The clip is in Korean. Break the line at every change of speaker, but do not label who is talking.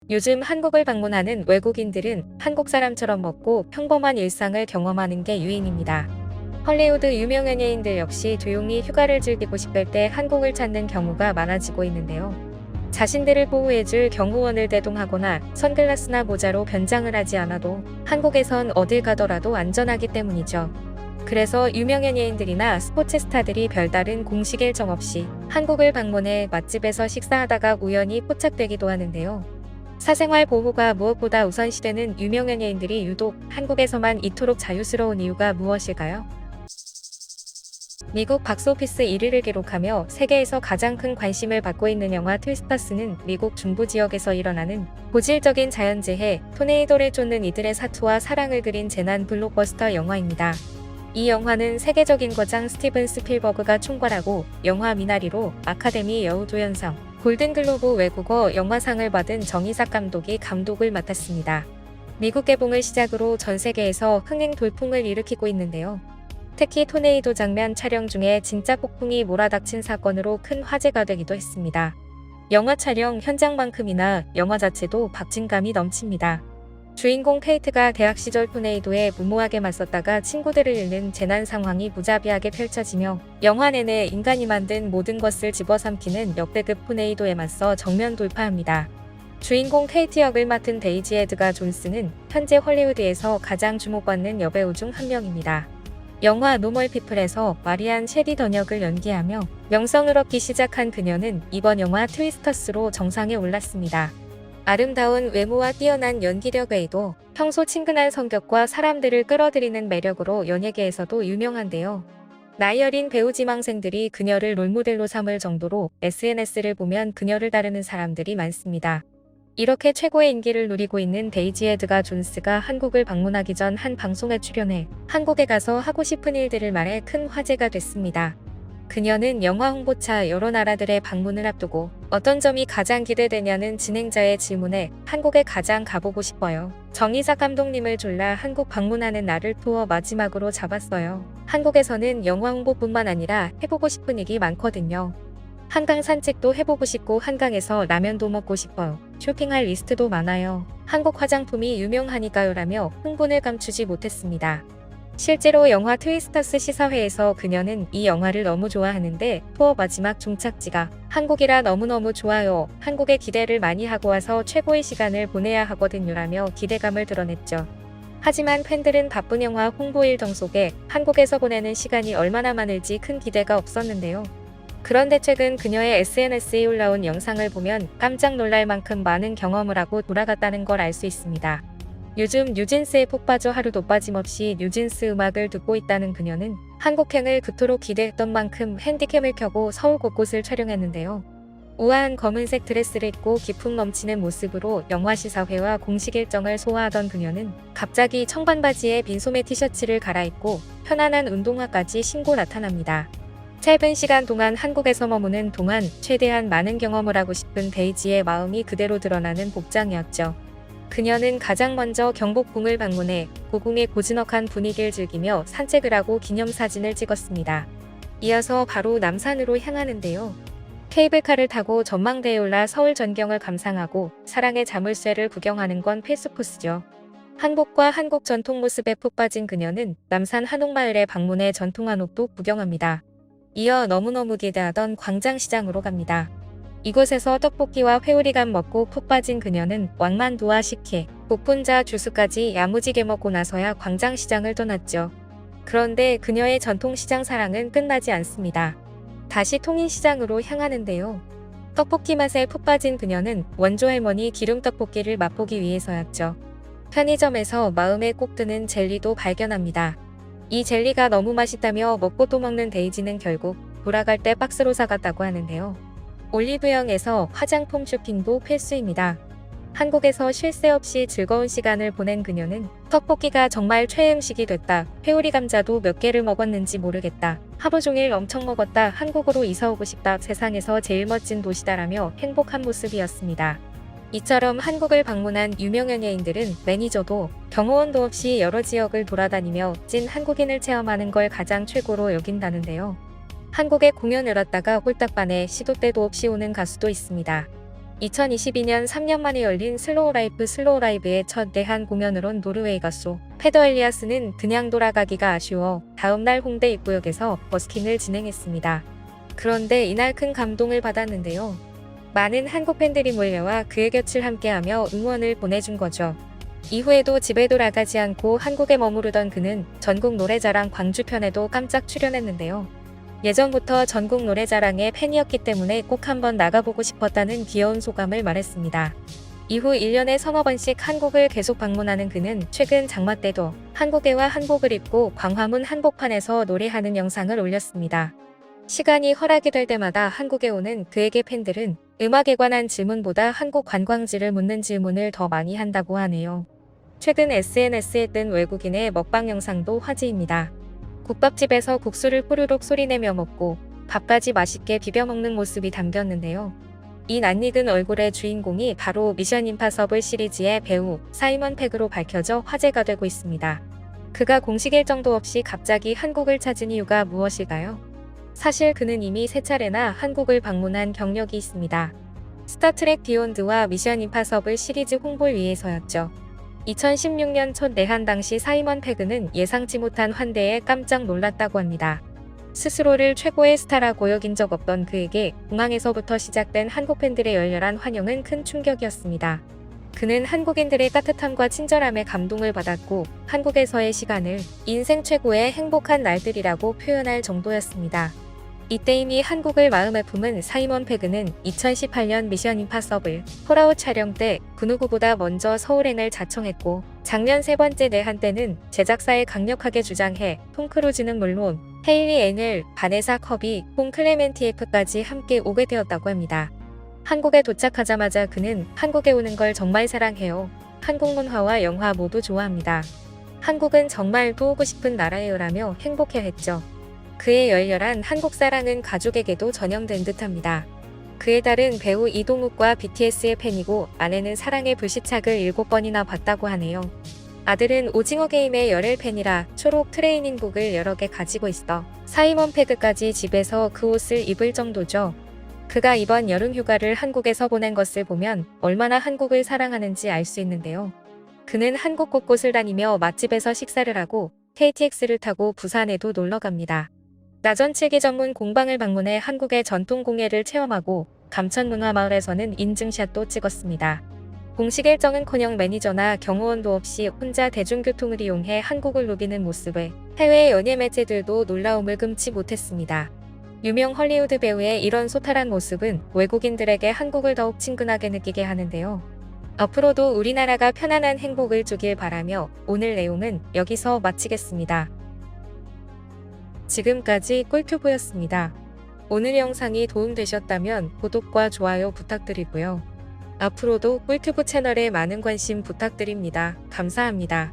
요즘 한국을 방문하는 외국인들은 한국 사람처럼 먹고 평범한 일상을 경험하는 게 유인입니다. 헐리우드 유명 연예인들 역시 조용히 휴가를 즐기고 싶을 때 한국을 찾는 경우가 많아지고 있는데요. 자신들을 보호해줄 경호원을 대동하거나 선글라스나 모자로 변장을 하지 않아도 한국에선 어딜 가더라도 안전하기 때문이죠. 그래서 유명 연예인들이나 스포츠 스타들이 별다른 공식 일정 없이 한국을 방문해 맛집에서 식사하다가 우연히 포착되기도 하는데요. 사생활 보호가 무엇보다 우선시되는 유명 연예인들이 유독 한국에서만 이토록 자유스러운 이유가 무엇일까요? 미국 박스오피스 1위를 기록하며 세계에서 가장 큰 관심을 받고 있는 영화 트위스터스는 미국 중부 지역에서 일어나는 고질적인 자연재해, 토네이도를 쫓는 이들의 사투와 사랑을 그린 재난 블록버스터 영화입니다. 이 영화는 세계적인 거장 스티븐 스필버그가 총괄하고 영화 미나리로 아카데미 여우조연상, 골든글로브 외국어 영화상을 받은 정이삭 감독이 감독을 맡았습니다. 미국 개봉을 시작으로 전 세계에서 흥행 돌풍을 일으키고 있는데요. 특히 토네이도 장면 촬영 중에 진짜 폭풍이 몰아닥친 사건으로 큰 화제가 되기도 했습니다. 영화 촬영 현장만큼이나 영화 자체도 박진감이 넘칩니다. 주인공 케이트가 대학 시절 토네이도에 무모하게 맞섰다가 친구들을 잃는 재난 상황이 무자비하게 펼쳐지며 영화 내내 인간이 만든 모든 것을 집어삼키는 역대급 토네이도에 맞서 정면 돌파합니다. 주인공 케이트 역을 맡은 데이지 에드가 존스는 현재 헐리우드에서 가장 주목받는 여배우 중 한 명입니다. 영화 노멀 피플에서 마리안 셰리던 역을 연기하며 명성을 얻기 시작한 그녀는 이번 영화 트위스터스로 정상에 올랐습니다. 아름다운 외모와 뛰어난 연기력 외에도 평소 친근한 성격과 사람들을 끌어들이는 매력으로 연예계에서도 유명한데요. 나이 어린 배우 지망생들이 그녀를 롤모델로 삼을 정도로 SNS를 보면 그녀를 따르는 사람들이 많습니다. 이렇게 최고의 인기를 누리고 있는 데이지 에드가 존스가 한국을 방문하기 전 한 방송에 출연해 한국에 가서 하고 싶은 일들을 말해 큰 화제가 됐습니다. 그녀는 영화 홍보차 여러 나라들의 방문을 앞두고 어떤 점이 가장 기대되냐는 진행자의 질문에 한국에 가장 가보고 싶어요. 정이삭 감독님을 졸라 한국 방문하는 날을 투어 마지막으로 잡았어요. 한국에서는 영화 홍보뿐만 아니라 해보고 싶은 일이 많거든요. 한강 산책도 해보고 싶고 한강에서 라면도 먹고 싶어요. 쇼핑할 리스트도 많아요. 한국 화장품이 유명하니까요 라며 흥분을 감추지 못했습니다. 실제로 영화 트위스터스 시사회에서 그녀는 이 영화를 너무 좋아하는데 투어 마지막 종착지가 한국이라 너무너무 좋아요. 한국에 기대를 많이 하고 와서 최고의 시간을 보내야 하거든요 라며 기대감을 드러냈죠. 하지만 팬들은 바쁜 영화 홍보 일정 속에 한국에서 보내는 시간이 얼마나 많을지 큰 기대가 없었는데요. 그런데 최근 그녀의 SNS에 올라온 영상을 보면 깜짝 놀랄 만큼 많은 경험을 하고 돌아갔다는 걸 알 수 있습니다. 요즘 뉴진스에 푹 빠져 하루도 빠짐없이 뉴진스 음악을 듣고 있다는 그녀는 한국행을 그토록 기대했던 만큼 핸디캠을 켜고 서울 곳곳을 촬영했는데요. 우아한 검은색 드레스를 입고 기품 넘치는 모습으로 영화 시사회와 공식 일정을 소화하던 그녀는 갑자기 청반 바지에 빈소매 티셔츠를 갈아입고 편안한 운동화까지 신고 나타납니다. 짧은 시간 동안 한국에서 머무는 동안 최대한 많은 경험을 하고 싶은 데이지의 마음이 그대로 드러나는 복장이었죠. 그녀는 가장 먼저 경복궁을 방문해 고궁의 고즈넉한 분위기를 즐기며 산책을 하고 기념사진을 찍었습니다. 이어서 바로 남산으로 향하는데요. 케이블카를 타고 전망대에 올라 서울 전경을 감상하고 사랑의 자물쇠를 구경하는 건 필수 코스죠. 한복과 한국 전통 모습에 푹 빠진 그녀는 남산 한옥마을에 방문해 전통 한옥도 구경합니다. 이어 너무너무 기대하던 광장시장으로 갑니다. 이곳에서 떡볶이와 회오리감 먹고 푹 빠진 그녀는 왕만두와 식혜, 복분자 주스까지 야무지게 먹고 나서야 광장시장을 떠났죠. 그런데 그녀의 전통시장 사랑은 끝나지 않습니다. 다시 통인시장으로 향하는데요. 떡볶이 맛에 푹 빠진 그녀는 원조 할머니 기름떡볶이를 맛보기 위해서였죠. 편의점에서 마음에 꼭 드는 젤리도 발견합니다. 이 젤리가 너무 맛있다며 먹고 또 먹는 데이지는 결국 돌아갈 때 박스로 사갔다고 하는데요. 올리브영에서 화장품 쇼핑도 필수입니다. 한국에서 쉴 새 없이 즐거운 시간을 보낸 그녀는 떡볶이가 정말 최애 음식이 됐다. 회오리 감자도 몇 개를 먹었는지 모르겠다. 하루 종일 엄청 먹었다. 한국으로 이사 오고 싶다. 세상에서 제일 멋진 도시다라며 행복한 모습이었습니다. 이처럼 한국을 방문한 유명 연예인들은 매니저도 경호원도 없이 여러 지역을 돌아다니며 찐 한국인을 체험하는 걸 가장 최고로 여긴다는데요. 한국에 공연을 왔다가 홀딱 반해 시도 때도 없이 오는 가수도 있습니다. 2022년 3년 만에 열린 슬로우 라이브의 첫 내한 공연으론 노르웨이 가수 페더 엘리아스는 그냥 돌아가기가 아쉬워 다음날 홍대 입구역에서 버스킹을 진행했습니다. 그런데 이날 큰 감동을 받았는데요. 많은 한국 팬들이 몰려와 그의 곁을 함께하며 응원을 보내준 거죠. 이후에도 집에 돌아가지 않고 한국에 머무르던 그는 전국 노래자랑 광주편에도 깜짝 출연했는데요. 예전부터 전국 노래자랑의 팬이었기 때문에 꼭 한번 나가보고 싶었다는 귀여운 소감을 말했습니다. 이후 1년에 서너 번씩 한국을 계속 방문하는 그는 최근 장마 때도 한국애와 한복을 입고 광화문 한복판에서 노래하는 영상을 올렸습니다. 시간이 허락이 될 때마다 한국에 오는 그에게 팬들은 음악에 관한 질문보다 한국 관광지를 묻는 질문을 더 많이 한다고 하네요. 최근 SNS에 뜬 외국인의 먹방 영상도 화제입니다. 국밥집에서 국수를 후루룩 소리내며 먹고 밥까지 맛있게 비벼 먹는 모습이 담겼는데요. 이 낯익은 얼굴의 주인공이 바로 미션 임파서블 시리즈의 배우 사이먼 팩으로 밝혀져 화제가 되고 있습니다. 그가 공식 일정도 없이 갑자기 한국을 찾은 이유가 무엇일까요? 사실 그는 이미 3차례나 한국을 방문한 경력이 있습니다. 스타트랙 비욘드와 미션 임파서블 시리즈 홍보를 위해서였죠. 2016년 첫 내한 당시 사이먼 패그는 예상치 못한 환대에 깜짝 놀랐다고 합니다. 스스로를 최고의 스타라고 여긴 적 없던 그에게 공항에서부터 시작된 한국 팬들의 열렬한 환영은 큰 충격이었습니다. 그는 한국인들의 따뜻함과 친절함에 감동을 받았고 한국에서의 시간을 인생 최고의 행복한 날들이라고 표현할 정도였습니다. 이때 이미 한국을 마음에 품은 사이먼 패그는 2018년 미션 임파서블 폴아웃 촬영 때 그 누구보다 먼저 서울행을 자청했고 작년 3번째 내한 때는 제작사에 강력하게 주장해 톰 크루즈는 물론 헤일리 앤을, 바네사 커비, 홈 클레멘티에프까지 함께 오게 되었다고 합니다. 한국에 도착하자마자 그는 한국에 오는 걸 정말 사랑해요. 한국 문화와 영화 모두 좋아합니다. 한국은 정말 또 오고 싶은 나라예요라며 행복해했죠. 그의 열렬한 한국 사랑은 가족에게도 전염된 듯합니다. 그의 딸은 배우 이동욱과 BTS의 팬이고 아내는 사랑의 불시착을 7번이나 봤다고 하네요. 아들은 오징어 게임의 열혈 팬이라 초록 트레이닝복을 여러 개 가지고 있어 사이먼 패그까지 집에서 그 옷을 입을 정도죠. 그가 이번 여름 휴가를 한국에서 보낸 것을 보면 얼마나 한국을 사랑하는지 알 수 있는데요. 그는 한국 곳곳을 다니며 맛집에서 식사를 하고 KTX를 타고 부산에도 놀러 갑니다. 나전칠기 전문 공방을 방문해 한국의 전통 공예를 체험하고 감천문화마을에서는 인증샷도 찍었습니다. 공식 일정은커녕 매니저나 경호원도 없이 혼자 대중교통을 이용해 한국을 누비는 모습에 해외 연예 매체들도 놀라움을 금치 못했습니다. 유명 헐리우드 배우의 이런 소탈한 모습은 외국인들에게 한국을 더욱 친근하게 느끼게 하는데요. 앞으로도 우리나라가 편안한 행복을 주길 바라며 오늘 내용은 여기서 마치겠습니다. 지금까지 꿀튜브였습니다. 오늘 영상이 도움되셨다면 구독과 좋아요 부탁드리고요. 앞으로도 꿀튜브 채널에 많은 관심 부탁드립니다. 감사합니다.